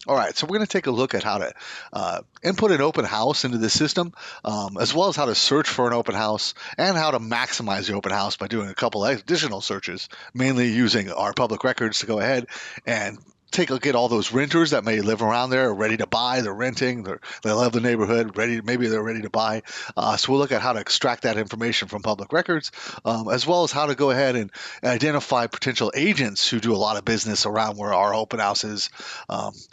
All right, so we're going to take a look at how to input an open house into the system, as well as how to search for an open house and how to maximize the open house by doing a couple additional searches, mainly using our public records to go ahead and take a look at all those renters that may live around there, ready to buy, they're renting, they love the neighborhood, maybe they're ready to buy. So we'll look at how to extract that information from public records, as well as how to go ahead and identify potential agents who do a lot of business around where our open house is,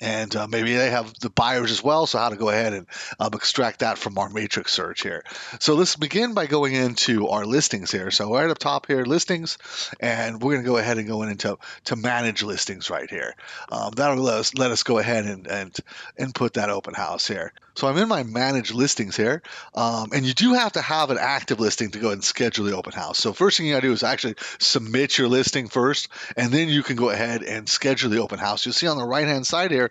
and maybe they have the buyers as well. So how to go ahead and extract that from our matrix search here. So let's begin by going into our listings here. So right up top here, listings, and we're going to go ahead and go into manage listings right here. That'll let us go ahead and input that open house here. So I'm in my manage listings here, and you do have to have an active listing to go ahead and schedule the open house. So first thing you got to do is actually submit your listing first, and then you can go ahead and schedule the open house. You'll see on the right hand side here,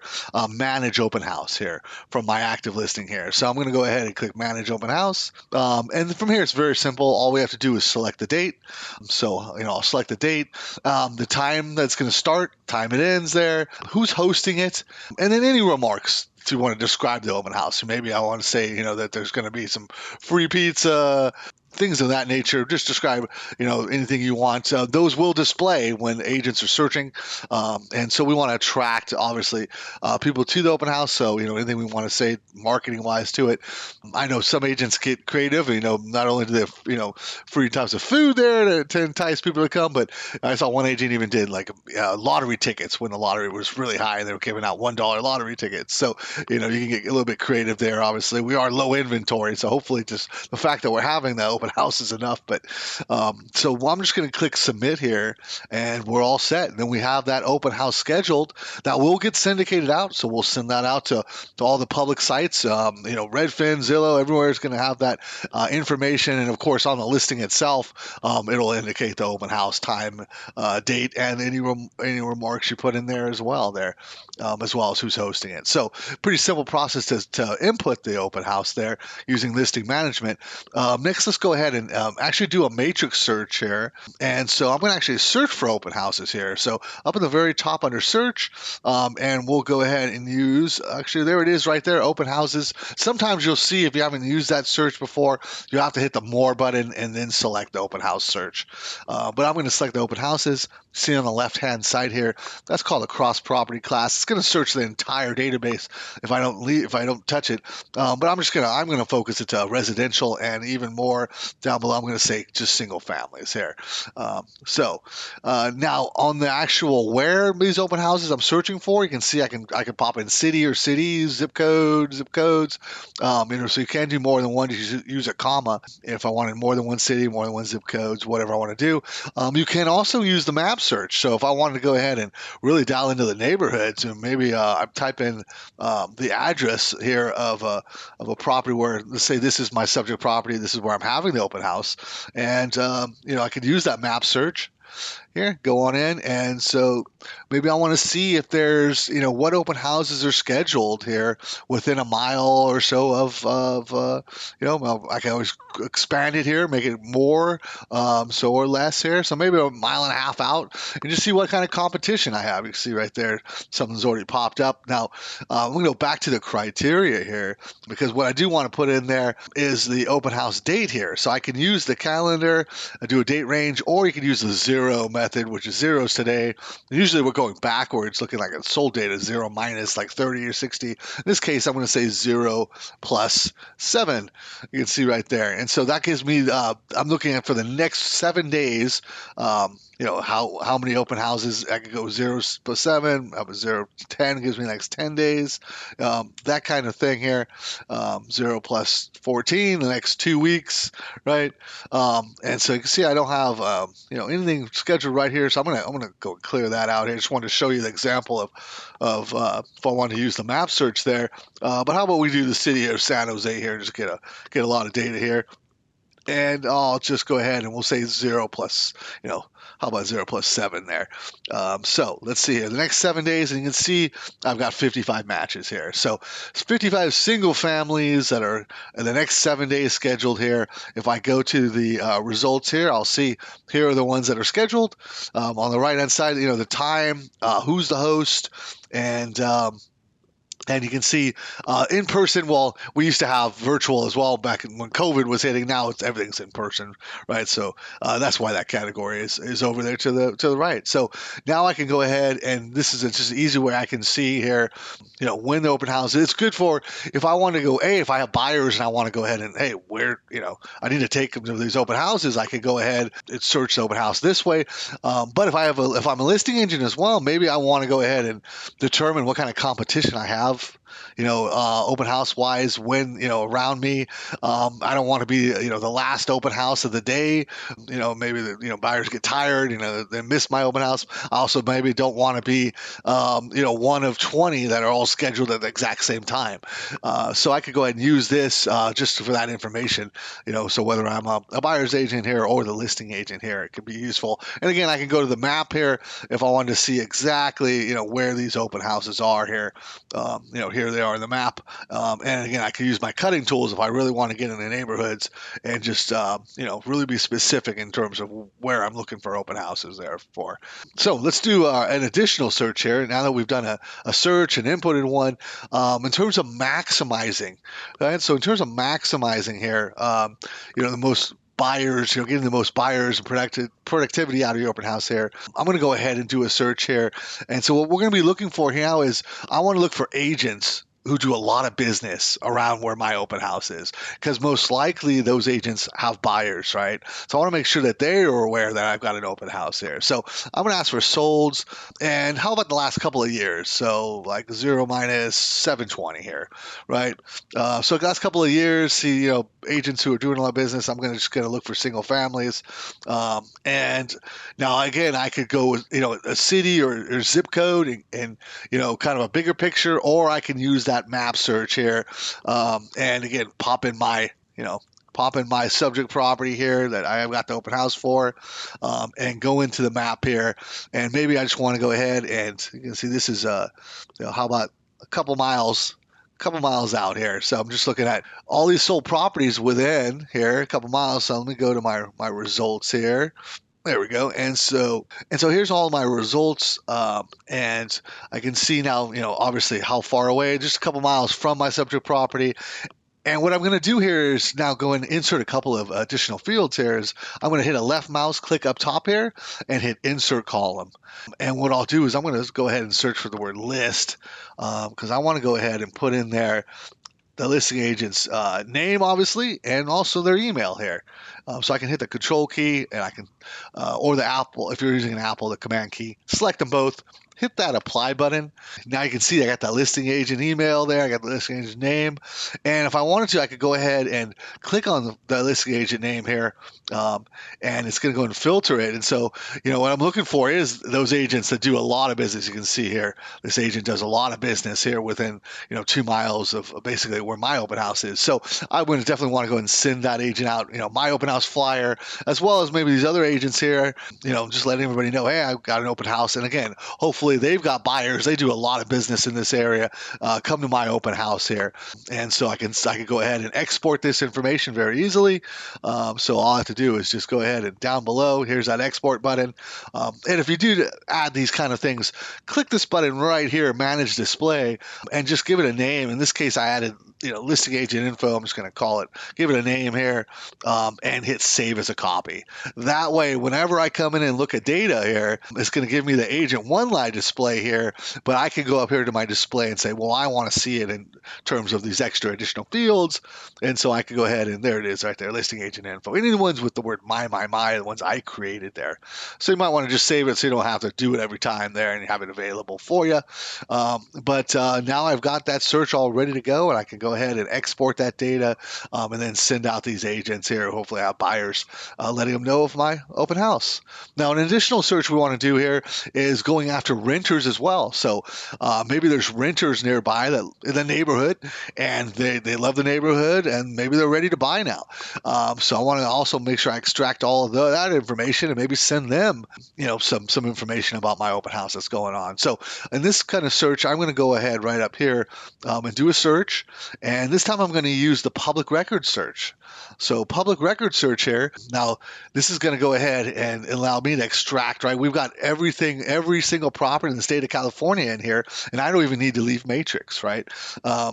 manage open house here from my active listing here. So I'm going to go ahead and click manage open house, and from here it's very simple. All we have to do is select the date. So I'll select the date, the time that's going to start, time it ends there, who's hosting it, and then any remarks to want to describe the open house. So maybe I want to say, that there's going to be some free pizza, things of that nature. Just describe, anything you want. Those will display when agents are searching, and so we want to attract, obviously, people to the open house. So anything we want to say marketing wise to it. I know some agents get creative. Not only do they have free types of food there to entice people to come, but I saw one agent even did like lottery tickets when the lottery was really high. They were giving out $1 lottery tickets. So you can get a little bit creative there. Obviously, we are low inventory, so hopefully just the fact that we're having that open house is enough. But so I'm just going to click submit here, and we're all set. And then we have that open house scheduled. That will get syndicated out, so we'll send that out to all the public sites. Redfin, Zillow, everywhere is going to have that information, and of course on the listing itself, it'll indicate the open house time, date, and any remarks you put in there as well. As well as who's hosting it. So pretty simple process to input the open house there using listing management. Next, let's go ahead and actually do a matrix search here. And so I'm going to actually search for open houses here. So up at the very top under search, and we'll go ahead and use, actually there it is right there, open houses. Sometimes you'll see if you haven't used that search before, you have to hit the more button and then select the open house search. But I'm going to select the open houses. See on the left hand side here, that's called a cross property class. It's going to search the entire database if I don't touch it. But I'm gonna focus it to residential, and even more down below, I'm going to say just single families here. Now on the actual where these open houses I'm searching for, you can see I can pop in city or cities, zip codes. So you can do more than one. You use a comma if I wanted more than one city, more than one zip codes, whatever I want to do. You can also use the map search. So if I wanted to go ahead and really dial into the neighborhoods, and maybe I type in the address here of a property where, let's say this is my subject property, this is where I'm having the open house, and I could use that map search here, go on in, and so maybe I want to see if there's what open houses are scheduled here within a mile or so of I can always expand it here, make it more, so or less here, so maybe a mile and a half out, and just see what kind of competition I have. You can see right there something's already popped up. Now I'm going to go back to the criteria here, because what I do want to put in there is the open house date here. So I can use the calendar, do a date range, or you can use the zero method, which is zeros today. Usually we're going backwards, looking like a sold data, 0 minus like 30 or 60. In this case, I'm going to say 0 plus 7. You can see right there. And so that gives me, I'm looking at for the next 7 days, how many open houses. I could go 0 plus 7, up 0 to 10 gives me the next 10 days, that kind of thing here. 0 plus 14, the next 2 weeks, right? And so you can see I don't have anything scheduled right here, so I'm gonna go and clear that out here. Just wanted to show you the example of if I wanted to use the map search there. But how about we do the city of San Jose here, just get a lot of data here. And I'll just go ahead and we'll say 0 plus, how about 0 plus 7 there? So let's see here. The next 7 days, and you can see I've got 55 matches here. So 55 single families that are in the next 7 days scheduled here. If I go to the results here, I'll see here are the ones that are scheduled. On the right hand side, the time, who's the host, and And you can see in person. Well, we used to have virtual as well back when COVID was hitting. Now everything's in person, right? So that's why that category is over there to the right. So now I can go ahead, and this is just an easy way I can see here, when the open house is. It's good for if I want to go. If I have buyers and I want to go ahead and where I need to take them to these open houses, I could go ahead and search the open house this way. But if I'm a listing agent as well, maybe I want to go ahead and determine what kind of competition I have, open house wise, when, around me. I don't want to be, the last open house of the day. Maybe buyers get tired, they miss my open house. I also maybe don't want to be, one of 20 that are all scheduled at the exact same time. So I could go ahead and use this just for that information, so whether I'm a buyer's agent here or the listing agent here, it could be useful. And again, I can go to the map here if I wanted to see exactly, where these open houses are here. Here they are in the map. And again, I can use my cutting tools if I really want to get in the neighborhoods and just, really be specific in terms of where I'm looking for open houses there for. So let's do an additional search here. Now that we've done a search and inputted one, in terms of maximizing, right? So in terms of maximizing here, the most buyers, getting the most buyers and productivity out of your open house here, I'm going to go ahead and do a search here. And so what we're going to be looking for now is I want to look for agents who do a lot of business around where my open house is, because most likely those agents have buyers, right? So I want to make sure that they are aware that I've got an open house there. So I'm going to ask for solds, and how about the last couple of years? So like 0 minus 720 here, right? So the last couple of years, see, agents who are doing a lot of business, I'm just going to look for single families. And now again, I could go with, a city or zip code and kind of a bigger picture, or I can use that map search here, and again pop in my subject property here that I have got the open house for, and go into the map here, and maybe I just want to go ahead and you can see this is how about a couple miles out here. So I'm just looking at all these sold properties within here a couple miles. So let me go to my results here. There we go. And so here's all my results. And I can see now, obviously how far away, just a couple miles from my subject property. And what I'm going to do here is now go and insert a couple of additional fields here. Is I'm going to hit a left mouse click up top here and hit insert column. And what I'll do is I'm going to go ahead and search for the word list, because I want to go ahead and put in there the listing agent's name, obviously, and also their email here. So I can hit the control key, and I can, or the Apple, if you're using an Apple, the command key, select them both, hit that apply button. Now you can see I got that listing agent email there. I got the listing agent name. And if I wanted to, I could go ahead and click on the listing agent name here, and it's going to go and filter it. And so, what I'm looking for is those agents that do a lot of business. You can see here, this agent does a lot of business here within, 2 miles of basically where my open house is. So I would definitely want to go and send that agent out, my open house flyer, as well as maybe these other agents here, just letting everybody know, hey, I've got an open house. And again, hopefully they've got buyers. They do a lot of business in this area. Come to my open house here. And so I can go ahead and export this information very easily. So all I have to do is just go ahead and down below, here's that export button. And if you do add these kind of things, click this button right here, manage display, and just give it a name. In this case, I added, listing agent info. I'm just going to call it, give it a name here, and hit save as a copy. That way, whenever I come in and look at data here, it's going to give me the agent one line display here, but I can go up here to my display and say, well, I want to see it in terms of these extra additional fields. And so I can go ahead and there it is right there, listing agent info. Any of the ones with the word my, the ones I created there. So you might want to just save it so you don't have to do it every time there and you have it available for you. But now I've got that search all ready to go, and I can go ahead and export that data, and then send out these agents here. Hopefully I have buyers, letting them know of my open house. Now, an additional search we want to do here is going after renters as well. So maybe there's renters nearby that in the neighborhood, and they love the neighborhood, and maybe they're ready to buy now. So I want to also make sure I extract all of that information and maybe send them, some information about my open house that's going on. So in this kind of search, I'm going to go ahead right up here and do a search. And this time I'm going to use the public record search. So public record search here. Now, this is going to go ahead and allow me to extract, right? We've got everything, every single property in the state of California in here, and I don't even need to leave matrix, right?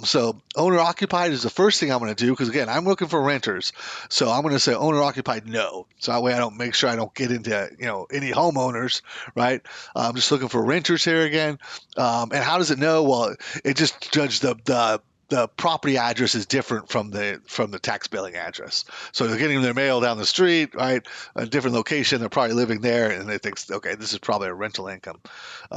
So owner occupied is the first thing I'm going to do, because again, I'm looking for renters. So I'm going to say owner occupied no. So that way I don't make sure I don't get into, any homeowners, right? I'm just looking for renters here again. And how does it know? Well, it just judged the property address is different from the tax billing address. So they're getting their mail down the street, right? A different location. They're probably living there, and they think, okay, this is probably a rental income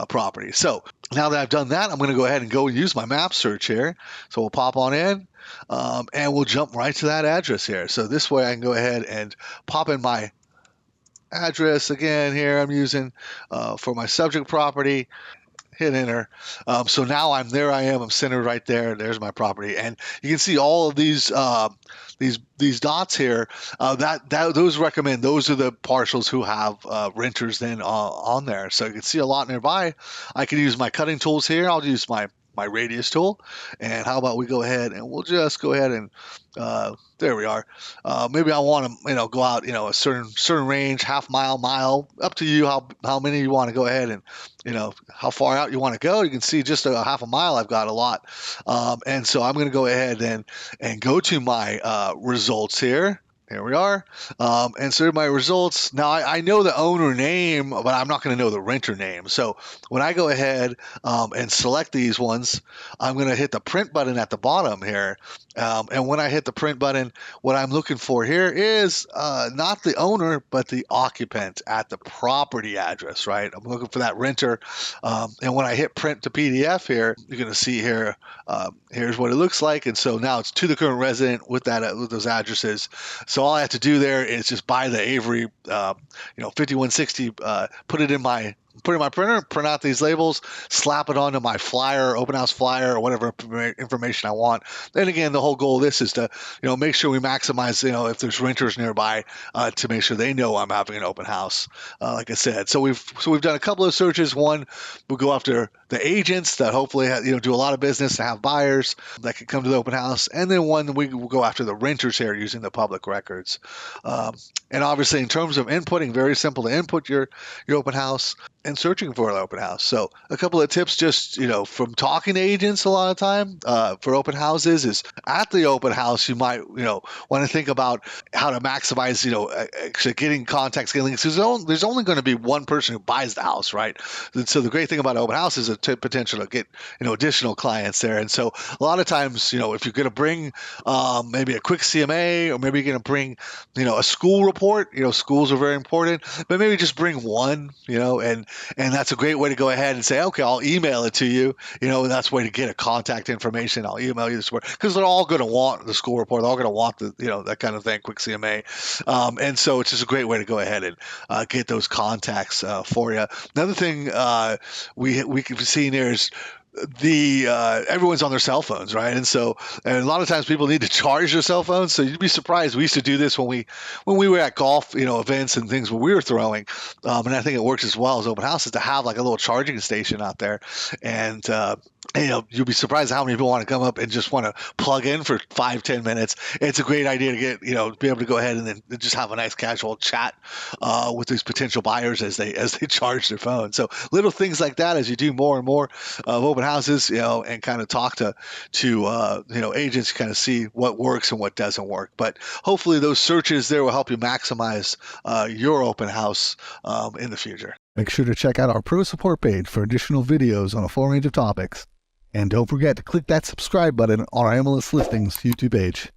property. So now that I've done that, I'm going to go ahead and go and use my map search here. So we'll pop on in, and we'll jump right to that address here. So this way I can go ahead and pop in my address again here. I'm using for my subject property. Hit enter. So now I'm centered right there. There's my property, and you can see all of these dots here. Those recommend, those are the parcels who have renters then on there. So you can see a lot nearby. I can use my cutting tools here. I'll use my radius tool, and how about we go ahead and we'll just go ahead and there we are. Maybe I want to go out a certain range, half mile, up to you how many you want to go ahead and how far out you want to go. You can see just a half a mile I've got a lot, and so I'm going to go ahead and go to my results here. Here we are. And so my results. Now, I know the owner name, but I'm not going to know the renter name. So when I go ahead and select these ones, I'm going to hit the print button at the bottom here. And when I hit the print button, what I'm looking for here is not the owner, but the occupant at the property address, right? I'm looking for that renter. And when I hit print to PDF here, you're going to see here, here's what it looks like. And so now it's to the current resident with those addresses. So all I have to do there is just buy the Avery, 5160, put it in my printer, print out these labels, slap it onto my flyer, open house flyer, or whatever information I want. Then again, the whole goal of this is to, make sure we maximize, if there's renters nearby, to make sure they know I'm having an open house. Like I said, so we've done a couple of searches. One, we'll go after the agents that hopefully do a lot of business and have buyers that can come to the open house, and then one we will go after the renters here using the public records. And obviously, in terms of inputting, very simple to input your open house and searching for an open house. So a couple of tips, just from talking to agents a lot of time for open houses, is at the open house you might want to think about how to maximize actually getting contacts, getting links. There's only going to be one person who buys the house, right? And so the great thing about open house is a potential to get additional clients there. And so a lot of times if you're going to bring maybe a quick CMA, or maybe you're going to bring a school report, schools are very important, but maybe just bring one, and that's a great way to go ahead and say, okay, I'll email it to you, and that's a way to get a contact information. I'll email you this report, because they're all going to want the school report. They're all going to want the, that kind of thing, quick CMA. And so it's just a great way to go ahead and get those contacts for you. Another thing we can see here is everyone's on their cell phones, right? And a lot of times people need to charge their cell phones. So you'd be surprised. We used to do this when we were at golf, events and things where we were throwing. And I think it works as well as open houses to have like a little charging station out there. And you'll be surprised how many people want to come up and just want to plug in for 5-10 minutes. It's a great idea to get, be able to go ahead and then just have a nice casual chat with these potential buyers as they charge their phone. So little things like that as you do more and more of open houses, and kind of talk to agents, kind of see what works and what doesn't work. But hopefully those searches there will help you maximize your open house in the future. Make sure to check out our pro support page for additional videos on a full range of topics. And don't forget to click that subscribe button on our MLS Listings YouTube page.